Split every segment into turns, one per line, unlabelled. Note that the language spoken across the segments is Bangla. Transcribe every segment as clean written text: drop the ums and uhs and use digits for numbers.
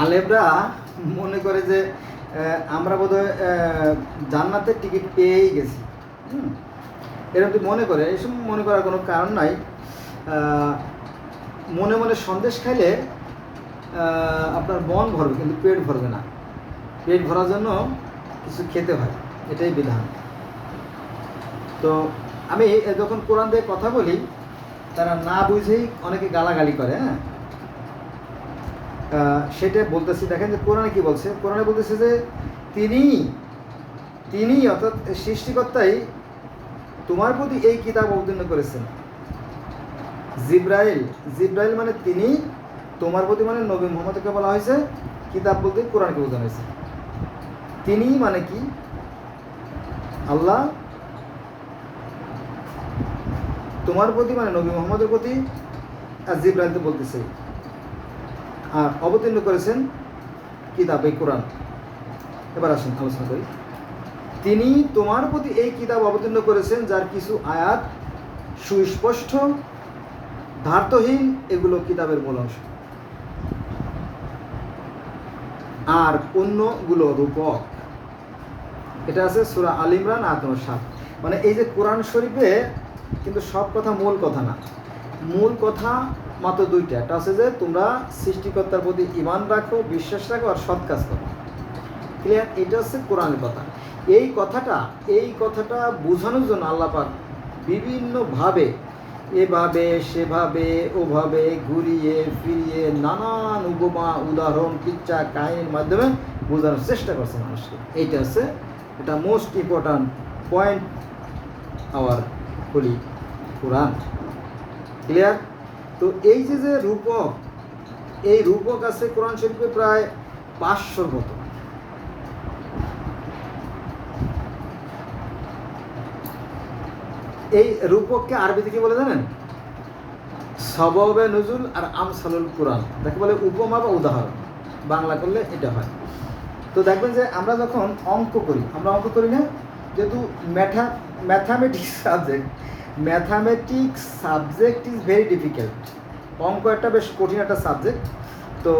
আলেমরা মনে করে যে আমরা বোধহয় জান্নাতের টিকিট পেয়েই গেছি। এরকম যদি মনে করে, এসব মনে করার কোনো কারণ নাই। মনে মনে সন্দেশ খাইলে আপনার মন ভরবে, কিন্তু পেট ভরবে না। পেট ভরার জন্য কিছু খেতে হয়, এটাই বিধান। তো আমি যখন কোরআন দিয়ে কথা বলি, তারা না বুঝেই অনেকে গালাগালি করে। সেটা বলতেছি। দেখেন যে কোরআনে কি বলছে। কোরআনে বলতেছে যে তিনি অর্থাৎ সৃষ্টিকর্তাই তোমার প্রতি এই কিতাব অবতীর্ণ করেছেন। জিব্রাইল মানে তিনি, তোমার প্রতি মানে নবী মুহাম্মদকে বলা হয়েছে, কিতাব বলতে কোরআনকে বোঝানো হয়েছে। তিনি মানে কি? আল্লাহ তোমার প্রতি মানে নবী মুহাম্মদের প্রতি, আর জিব্রাইল তো বলতেছে, আর অবতীর্ণ করেছেন কিতাব, এই কোরআন। এবার আসুন আলোচনা করি। তিনি তোমার প্রতি এই কিতাব অবতীর্ণ করেছেন, যার কিছু আয়াত সুস্পষ্ট, ধার্তহীন, এগুলো কিতাবের মূল অংশ, আর অন্যগুলো রূপক। এটা আছে সূরা আল ইমরান আয়াত নম্বর 7। মানে এই যে কোরআন শরীফে কিন্তু সব কথা মূল কথা না। মূল কথা মাত্র দুইটা। একটা আছে যে তোমরা সৃষ্টিকর্তার প্রতি ঈমান রাখো, বিশ্বাস রাখো, আর সৎ কাজ করো। ক্লিয়ার? এটা হচ্ছে কোরআনের কথা। এই কথাটা বোঝানোর জন্য আল্লাহ পাক বিভিন্নভাবে, এভাবে সেভাবে ওভাবে ঘুরিয়ে ফিরিয়ে নানান উপমা, উদাহরণ, কিচ্ছা, কাহিনীর মাধ্যমে বোঝানোর চেষ্টা করছে মানুষকে। এইটা হচ্ছে এটা most important point our holy Quran. Clear? তো এই যে রূপক, এই রূপক আছে কোরআন শরীফে প্রায় 500 মতো। এই রূপককে আরবিতে কি বলে জানেন? সববে নজুল আর আমসালুল কোরআন, যাকে বলে উপমা বা উদাহরণ। বাংলা করলে এটা হয়। তো দেখবেন যে আমরা যখন অঙ্ক করি, আমরা অঙ্ক করি না, যেহেতু mathematics subject is very difficult. অঙ্ক একটা বেশ কঠিন একটা সাবজেক্ট। তো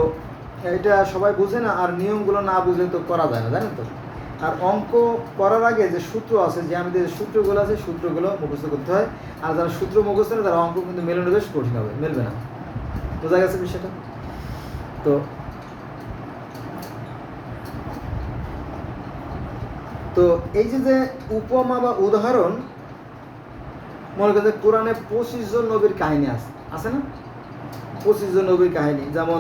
এটা সবাই বুঝে না, আর নিয়মগুলো না বুঝলে তো করা যায় না, জানেন তো। আর অঙ্ক করার আগে যে সূত্র আছে, যে আমাদের যে সূত্রগুলো আছে, সূত্রগুলো মুখস্থ করতে হয়। আর যারা সূত্র মুখস্থ নেই, তারা অঙ্ক কিন্তু মেলানো বেশ কঠিন হবে, মেলবে না। বোঝা গেছে বিষয়টা? তো এই যে উপমা বা উদাহরণ, মনে করেন যে কোরআনে 25 জন নবীর কাহিনী আছে না? 25 জন নবীর কাহিনী। যেমন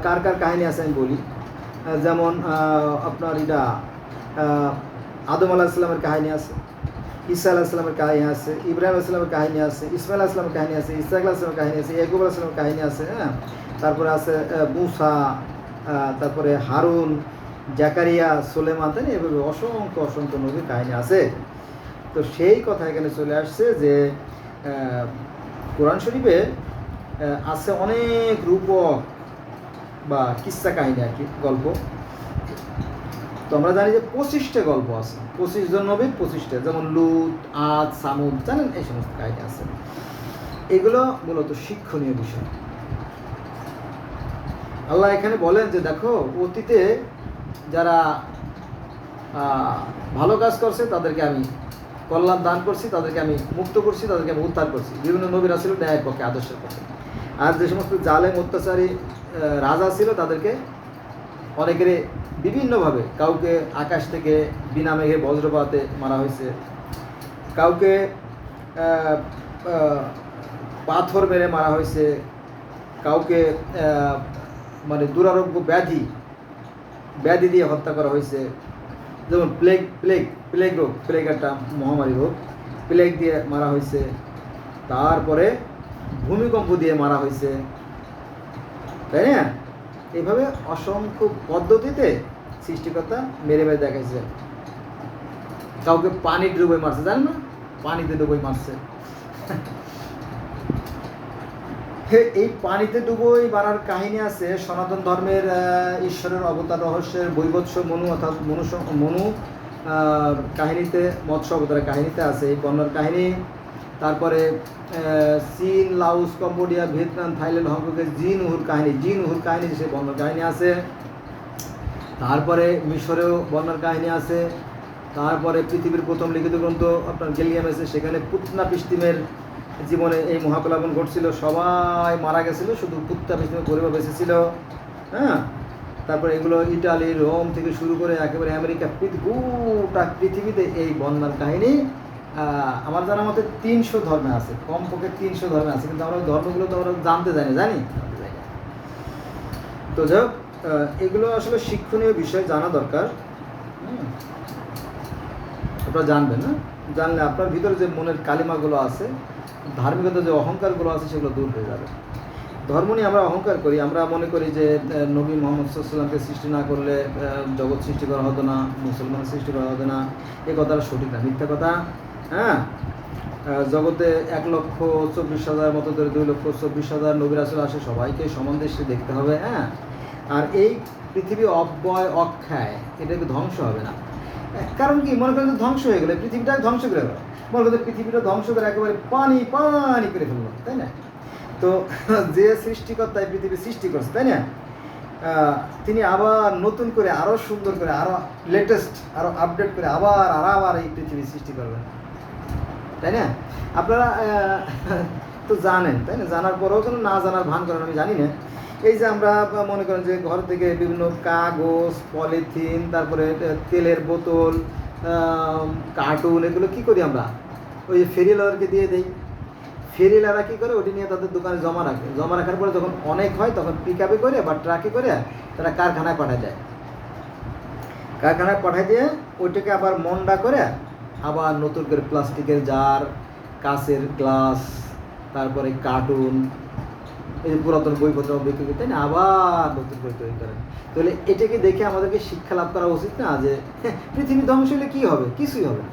কার কাহিনী আছে আমি বলি। যেমন আপনার এটা আদম আলাইহিস সালামের কাহিনী আছে, ঈসা আলাইহিস সালামের কাহিনী আছে, ইব্রাহিম আলাইহিস সালামের কাহিনী আছে, ইসমাইল আলাইহিস সালামের কাহিনী আছে, ইসহাক আলাইহিস সালামের কাহিনী আছে, ইয়াকুব আলাইহিস সালামের কাহিনী আছে। তারপরে আছে মূসা, তারপরে হারুন, জাকারিয়া, সুলেমান, তাই না? এভাবে অসংখ্য নবীর কাহিনী আছে। তো সেই কথা এখানে চলে আসছে যে কোরআন শরীফে আছে অনেক রূপক বা কিস্সা কাহিনী, আর কি, গল্প। তো আমরা জানি যে 25টা গল্প আছে, 25 জন নবীর 25টা। যেমন লুত, আদ, সামুদ, জানেন, এই সমস্ত কাহিনী আছে। এগুলো মূলত শিক্ষণীয় বিষয়। আল্লাহ এখানে বলেন যে দেখো, অতীতে যারা ভালো কাজ করছে তাদেরকে আমি কল্যাণ দান করছি, তাদেরকে আমি মুক্ত করছি, তাদেরকে আমি উদ্ধার করছি। বিভিন্ন নবীরা ছিল ন্যায়ের পক্ষে, আদর্শের পক্ষে। আর যে সমস্ত জালেম অত্যাচারী রাজা ছিল, তাদেরকে অনেকের বিভিন্নভাবে, কাউকে আকাশ থেকে বিনা মেঘে বজ্রপাতে মারা হয়েছে, কাউকে পাথর মেরে মারা হয়েছে, কাউকে মানে দুরারোগ্য ব্যাধি দিয়ে হত্যা করা হয়েছে। যেমন প্লেগ রোগ, প্লেগ একটা মহামারী রোগ, প্লেগ দিয়ে মারা হয়েছে। তারপরে ভূমিকম্প দিয়ে মারা হয়েছে, তাই না? এইভাবে অসংখ্য পদ্ধতিতে সৃষ্টিকর্তা মেরে দেখাইছে। কাউকে পানি ডুবে মারছে, জানেন না? পানিতে ডুবে মারছে। এই পানিতে ডুবোই মারার কাহিনী আছে সনাতন ধর্মের ঈশ্বরের অবতার রহস্যের বৈবৎস মনু, অর্থাৎ মনু কাহিনীতে, মৎস্য অবতারের কাহিনীতে আছে। এই বন্যার কাহিনী তারপরে চীন, লাওস, কম্বোডিয়া, ভিয়েতনাম, থাইল্যান্ড, হংকংয়ের জিন-উহুর কাহিনী সে বন্যার কাহিনী আছে। তারপরে মিশরেও বন্যার কাহিনী আছে। তারপরে পৃথিবীর প্রথম লিখিত গ্রন্থ আপনার গেলিয়ামেসে, সেখানে পুতনাপিস্তিমের জীবনে এই মহাপ্লাবন ঘটছিল, সবাই মারা গেছিলো, শুধু পুতনাপিস্তিমের পরিবার বেঁচে ছিল। হ্যাঁ, তারপরে এগুলো ইটালি, রোম থেকে শুরু করে একেবারে আমেরিকা, গোটা পৃথিবীতে এই বন্যার কাহিনী আমার জানার মতে 300 ধর্মে আছে, কমপক্ষে 300 ধর্মে আছে, কিন্তু আমরা ধর্মগুলো তো আমরা জানতে জানি। তো যাই হোক, এগুলো আসলে শিক্ষণীয় বিষয়, জানা দরকার। আপনারা জানবেন না, জানলে আপনার ভিতরে যে মনের কালিমাগুলো আছে, ধার্মিকতা যে অহংকারগুলো আছে, সেগুলো দূর হয়ে যাবে। ধর্ম নিয়ে আমরা অহংকার করি, আমরা মনে করি যে নবী মোহাম্মদ সাল্লাল্লাহু আলাইহি ওয়াসাল্লামকে সৃষ্টি না করলে জগৎ সৃষ্টি করা হতো না, মুসলমান সৃষ্টি করা হতো না। এই কথাটা সঠিক না, মিথ্যা কথা। হ্যাঁ, জগতে 1,24,000 মতো ধরে 2,24,000 নবী রাসূল আসে, সবাইকে সমান দৃষ্টি দেখতে হবে। হ্যাঁ, আর এই পৃথিবী অব্যয় অক্ষয়, এটাকে ধ্বংস হবে না। কারণ কি, মনে করেন ধ্বংস হয়ে গেলে পৃথিবীটা ধ্বংস করে গেল, মনে করেন পৃথিবীটা ধ্বংস করে একেবারে পানি করে ফেললো, তাই না? তো যে সৃষ্টিকর্তা এই পৃথিবী সৃষ্টি করছে, তাই না, তিনি আবার নতুন করে, আরও সুন্দর করে, আরও লেটেস্ট, আরও আপডেট করে আবার এই পৃথিবী সৃষ্টি করবেন, তাই না? আপনারা তো জানেন, তাই না? জানার পরেও কেন না জানার ভান করেন, আমি জানি না। এই যে আমরা মনে করেন যে ঘর থেকে বিভিন্ন কাগজ, পলিথিন, তারপরে তেলের বোতল, কার্টুন, এগুলো কি করি আমরা, ওই ফেরিওয়ালাকে দিয়ে দেই। ফেরিওয়ালারা কী করে, ওটি নিয়ে তাদের দোকানে জমা রাখার পরে যখন অনেক হয়, তখন পিক আপে করে বা ট্রাকে করে তারা কারখানায় পাঠায় দেয়। কারখানায় পাঠায় দিয়ে ওইটাকে আবার মন্ডা করে আবার নতুন করে প্লাস্টিকের জার, কাঁচের গ্লাস, তারপরে কার্টুন, এই যে পুরাতন বইপত্র বিক্রি করতে, তাই না, আবার নতুন করে তৈরি করেন। তাহলে এটাকে দেখে আমাদেরকে শিক্ষা লাভ করা উচিত না যে পৃথিবী ধ্বংস হলে কী হবে, কিছুই হবে না।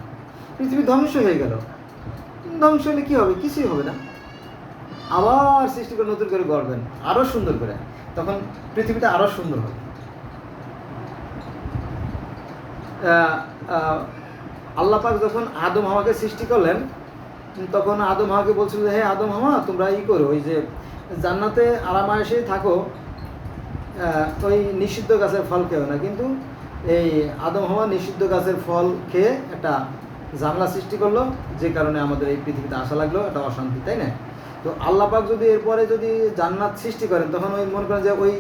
পৃথিবী ধ্বংস হয়ে গেল, ধ্বংস হলে কী হবে, কিছুই হবে না। আবার সৃষ্টি করে নতুন করে গড়বেন, আরও সুন্দর করে, তখন পৃথিবীটা আরও সুন্দর হবে। আল্লাহ পাক যখন আদম হাওয়াকে সৃষ্টি করলেন, তখন আদম হাওয়াকে বলছিল যে, হে আদম হাওয়া, তোমরা করো, ওই যে জান্নাতে আরামায়েশেই থাকো, ওই নিষিদ্ধ গাছের ফল খেও না। কিন্তু এই আদম হাওয়া নিষিদ্ধ গাছের ফল খেয়ে একটা ঝামেলা সৃষ্টি করলো, যে কারণে আমাদের এই পৃথিবীতে আসা লাগলো একটা অশান্তি, তাই না? তো আল্লাহ পাক যদি এরপরে যদি জান্নাত সৃষ্টি করেন, তখন ওই মনে করেন যে ওই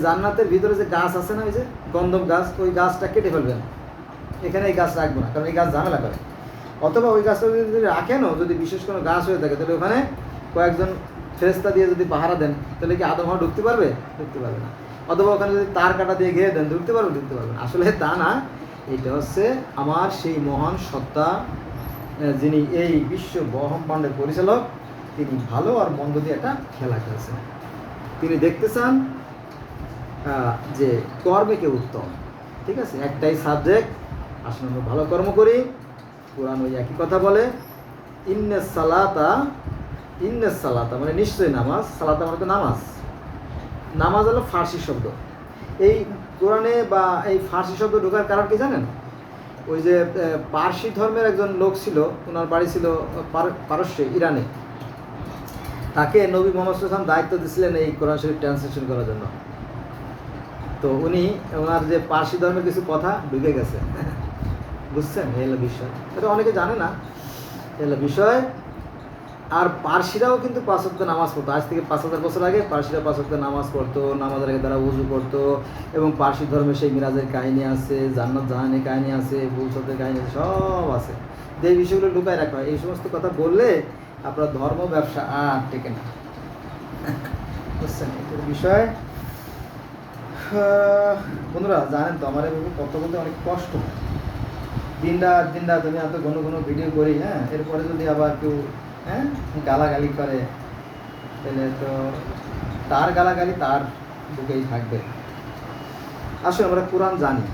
জান্নাতের ভিতরে যে গাছ আছে না, ওই যে গন্ধম গাছ, ওই গাছটা কেটে ফেলবেন, এখানে এই গাছ রাখবো না, কারণ এই গাছ ঝামেলা করে। অথবা ওই গাছটা যদি রাখেনও, যদি বিশেষ কোনো গাছ হয়ে থাকে, তাহলে ওখানে কয়েকজন ফেরেশতা দিয়ে যদি পাহারা দেন, তাহলে কি আদম হাওয়া ঢুকতে পারবে না। অথবা ওখানে যদি তার কাটা দিয়ে ঘিরে দেন, ঢুকতে পারবে না। আসলে তা না, এটা হচ্ছে আমার সেই মহান সত্তা, যিনি এই বিশ্ব ব্রহ্মাণ্ডের পরিচালক, তিনি ভালো আর মন্দ দিয়ে একটা খেলা খেলছেন। তিনি দেখতে চান যে কর্মে কে উত্তম, ঠিক আছে? একটাই সাবজেক্ট, আসলে আমরা ভালো কর্ম করি। কোরআন ওই একই কথা বলে, ইন্নাস সালাতা মানে নিশ্চয়ই নামাজ, সালাতা মানে তো নামাজ হলো ফার্সি শব্দ। এই কোরআনে বা এই ফার্সি শব্দ ঢোকার কারণ কি জানেন? ওই যে পার্সি ধর্মের একজন লোক ছিল, ওনার বাড়ি ছিল পারস্যে, ইরানে। তাকে নবী মুহাম্মদ সাল্লাল্লাহু আলাইহি ওয়াসাল্লাম দায়িত্ব দিয়েছিলেন এই কোরআন শরীফ ট্রান্সলেশন করার জন্য। তো উনি ওনার যে পার্সি ধর্মের কিছু কথা ঢুকে গেছে, বুঝছেন? এই হলো বিষয়, এটা অনেকে জানে না, এই হলো বিষয়। আর পার্সিরাও কিন্তু 5 ওয়াক্ত নামাজ পড়তো। আজ থেকে 5000 বছর আগে পার্সিরা 5 ওয়াক্ত নামাজ পড়তো, নামাজের আগে তারা ওযু করতো, এবং পার্সি ধর্মে সেই মিরাজের কাহিনী আছে, জান্নাত জাহানের কাহিনী আছে, ভবিষ্যতের কাহিনী আছে, সব আছে। যে বিষয়গুলো লুকায় রাখা হয়, এই সমস্ত কথা বললে আপনার ধর্ম ব্যবসা আর টেকে না, বুঝছেন? এটার বিষয়। বন্ধুরা জানেন তো, আমার এভাবে কথা বলতে অনেক কষ্ট। দিন রাত আমি এত ঘন ঘন ভিডিও করি, হ্যাঁ, এরপরে যদি আবার কেউ গালাগালি করে, তাহলে তো তার গালাগালি তার বুকেই থাকবে। আসলে আমরা কোরআন জানি।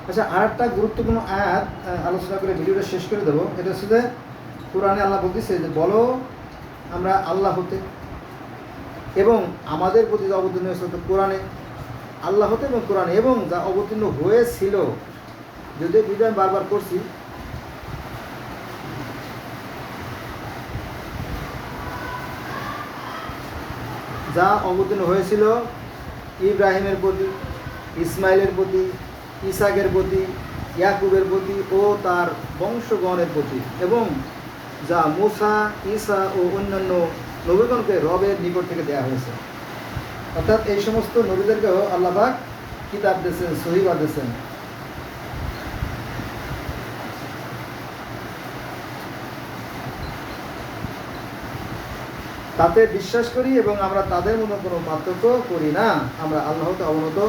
আচ্ছা, আর একটা গুরুত্বপূর্ণ আয়াত আলোচনা করে ভিডিওটা শেষ করে দেবো। এটা হচ্ছে যে কোরআনে আল্লাহ বলতেছে যে, বলো আমরা আল্লাহ হতে এবং আমাদের প্রতি যা অবতীর্ণ হয়েছে কোরআনে, আল্লাহ হতে এবং কোরআনে, এবং যা অবতীর্ণ হয়েছিল, যদিও ভিডিও আমি বারবার করছি, যা অবতীর্ণ হয়েছিল ইব্রাহিমের প্রতি, ইসমাইলের প্রতি, ইসাকের প্রতি, ইয়াকুবের প্রতি ও তার বংশগণের প্রতি, এবং যা মুসা, ঈসা ও অন্যান্য নবীগণকে রবের নিকট থেকে দেওয়া হয়েছে। অর্থাৎ এই সমস্ত নবীদেরকেও আল্লাহ পাক কিতাব দিয়েছেন, সহিফা দিয়েছেন। তাতে বিশ্বাস করি এবং আমরা তাদের মধ্যে কোনো পার্থক্য করি না। আমরা আল্লাহকে অবনত।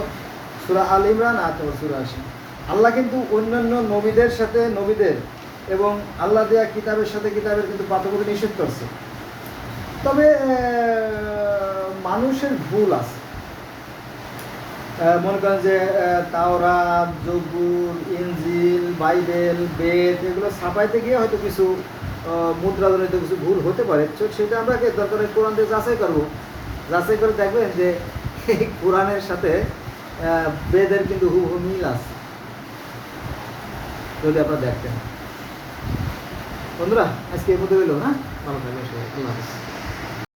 সূরা আল ইমরান আয়াত নম্বর ৮৪। আল্লাহ কিন্তু অন্যান্য নবীদের সাথে নবীদের এবং আল্লাহ দেয়া কিতাবের সাথে কিতাবের কিন্তু পার্থক্য নিষেধ করছে। তবে মানুষের ভুল আছে। মনে করেন যে তাওরাত, জবুর, ইনজিল, বাইবেল, বেদ এগুলো ছাপাইতে গিয়ে হয়তো কিছু মুদ্রাজনিত কিছু ভুল হতে পারে। সেটা আমরা দরকার কোরআন দিয়ে যাচাই করবো। যাচাই করে দেখবেন যে এই কোরআনের সাথে বেদের কিন্তু হুবহু মিল আছে, যদি আপনারা দেখতেন। বন্ধুরা, আজকে এই মতো হইল না? ভালো থাকবেন সবাই। আল্লাহ হাফেজ।